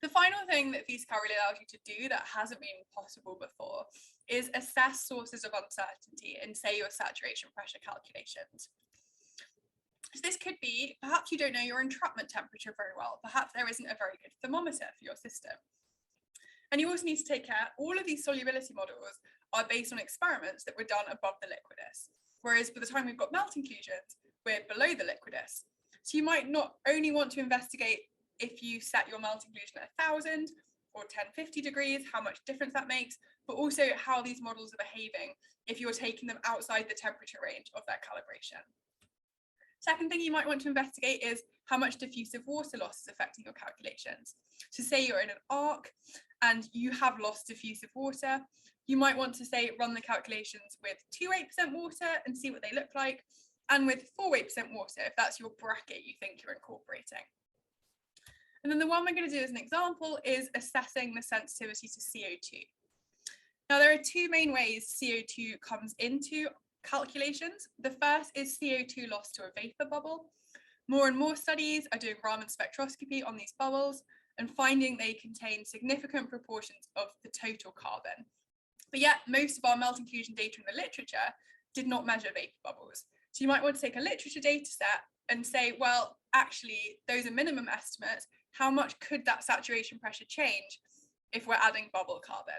The final thing that VESIcal really allows you to do that hasn't been possible before is assess sources of uncertainty in, say, your saturation pressure calculations. So this could be, perhaps you don't know your entrapment temperature very well, perhaps there isn't a very good thermometer for your system. And you also need to take care, all of these solubility models are based on experiments that were done above the liquidus, whereas by the time we've got melt inclusions, we're below the liquidus. So you might not only want to investigate if you set your melt inclusion at 1000 or 1050 degrees, how much difference that makes, but also how these models are behaving if you're taking them outside the temperature range of their calibration. Second thing you might want to investigate is how much diffusive water loss is affecting your calculations. So say you're in an arc and you have lost diffusive water, you might want to say run the calculations with 2-8% water and see what they look like, and with 4-8% water if that's your bracket you think you're incorporating. And then the one we're going to do as an example is assessing the sensitivity to CO2. Now there are two main ways CO2 comes into calculations. The first is CO2 loss to a vapor bubble. More and more studies are doing Raman spectroscopy on these bubbles and finding they contain significant proportions of the total carbon. But yet most of our melt inclusion data in the literature did not measure vapor bubbles. So you might want to take a literature data set and say, well, actually, those are minimum estimates. How much could that saturation pressure change if we're adding bubble carbon?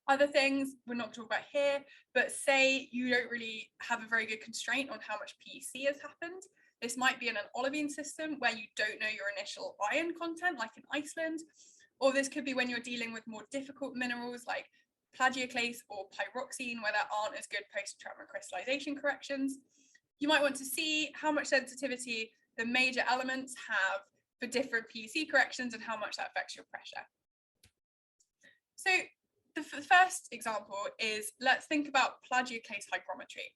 Other things we're not talking about here, but say you don't really have a very good constraint on how much PEC has happened. This might be in an olivine system where you don't know your initial iron content, like in Iceland, or this could be when you're dealing with more difficult minerals like plagioclase or pyroxene, where there aren't as good post-entrapment crystallization corrections. You might want to see how much sensitivity the major elements have for different PEC corrections and how much that affects your pressure. So the first example is, let's think about Plagioclase hygrometry.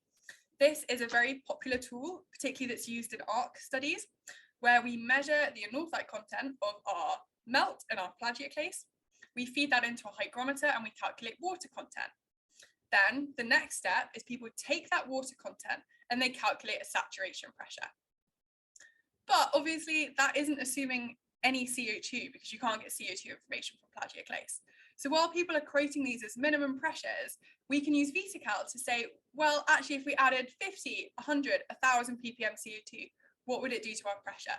This is a very popular tool, particularly that's used in ARC studies, where we measure the anorthite content of our melt and our plagioclase. We feed that into a hygrometer and we calculate water content. Then the next step is people take that water content and they calculate a saturation pressure. But obviously that isn't assuming any CO2 because you can't get CO2 information from plagioclase. So while people are quoting these as minimum pressures, we can use VESIcal to say, well, actually, if we added 50, 100, 1000 ppm CO2, what would it do to our pressure?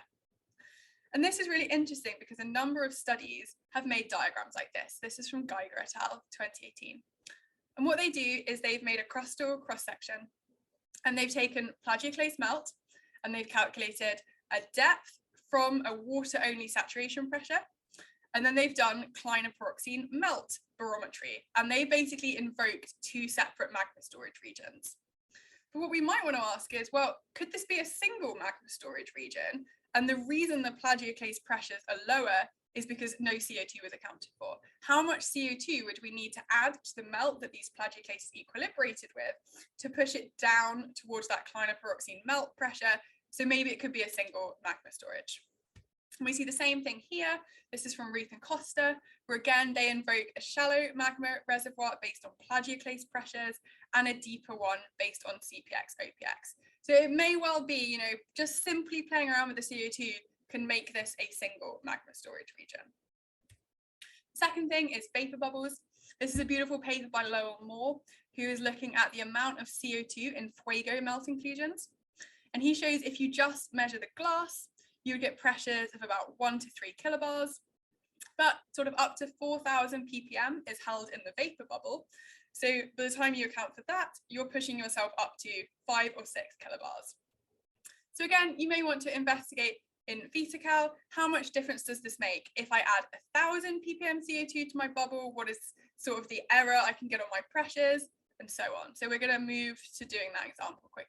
And this is really interesting because a number of studies have made diagrams like this. This is from Geiger et al. 2018. And what they do is they've made a crustal cross-section and they've taken plagioclase melt and they've calculated a depth from a water-only saturation pressure. And then they've done clinopyroxene melt barometry, and they basically invoked two separate magma storage regions. But what we might want to ask is, well, could this be a single magma storage region? And the reason the plagioclase pressures are lower is because no CO2 was accounted for. How much CO2 would we need to add to the melt that these plagioclases equilibrated with to push it down towards that clinopyroxene melt pressure? So maybe it could be a single magma storage. And we see the same thing here. This is from Ruth and Costa, where again, they invoke a shallow magma reservoir based on plagioclase pressures and a deeper one based on CPX, OPX. So it may well be, just simply playing around with the CO2 can make this a single magma storage region. Second thing is vapor bubbles. This is a beautiful paper by Lowell Moore, who is looking at the amount of CO2 in Fuego melt inclusions. And he shows if you just measure the glass, you would get pressures of about 1 to 3 kilobars, but sort of up to 4000 ppm is held in the vapor bubble. So by the time you account for that, you're pushing yourself up to 5 or 6 kilobars. So again, you may want to investigate in VESIcal, how much difference does this make? If I add 1000 ppm CO2 to my bubble, what is sort of the error I can get on my pressures, and so on. So we're going to move to doing that example quickly.